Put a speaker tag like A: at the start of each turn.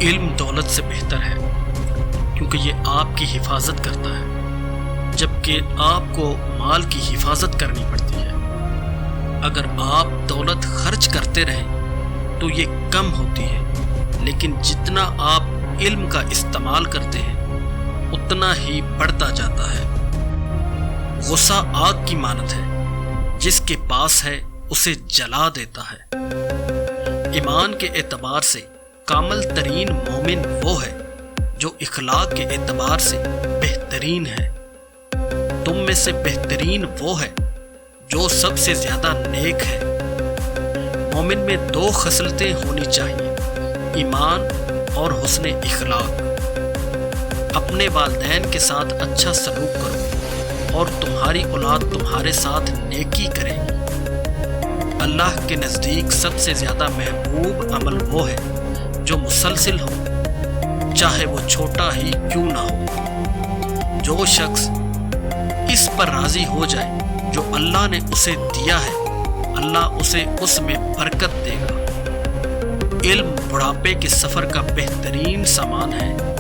A: علم دولت سے بہتر ہے کیونکہ یہ آپ کی حفاظت کرتا ہے، جبکہ آپ کو مال کی حفاظت کرنی پڑتی ہے۔ اگر آپ دولت خرچ کرتے رہیں تو یہ کم ہوتی ہے، لیکن جتنا آپ علم کا استعمال کرتے ہیں اتنا ہی بڑھتا جاتا ہے۔ غصہ آگ کی مانند ہے، جس کے پاس ہے اسے جلا دیتا ہے۔ ایمان کے اعتبار سے کامل ترین مومن وہ ہے جو اخلاق کے اعتبار سے بہترین ہے۔ تم میں سے بہترین وہ ہے جو سب سے زیادہ نیک ہے۔ مومن میں دو خصلتیں ہونی چاہیے، ایمان اور حسن اخلاق۔ اپنے والدین کے ساتھ اچھا سلوک کرو اور تمہاری اولاد تمہارے ساتھ نیکی کرے گی۔ اللہ کے نزدیک سب سے زیادہ محبوب عمل وہ ہے جو مسلسل ہو، چاہے وہ چھوٹا ہی کیوں نہ ہو۔ جو شخص اس پر راضی ہو جائے جو اللہ نے اسے دیا ہے، اللہ اسے اس میں برکت دے گا۔ علم بڑھاپے کے سفر کا بہترین سامان ہے۔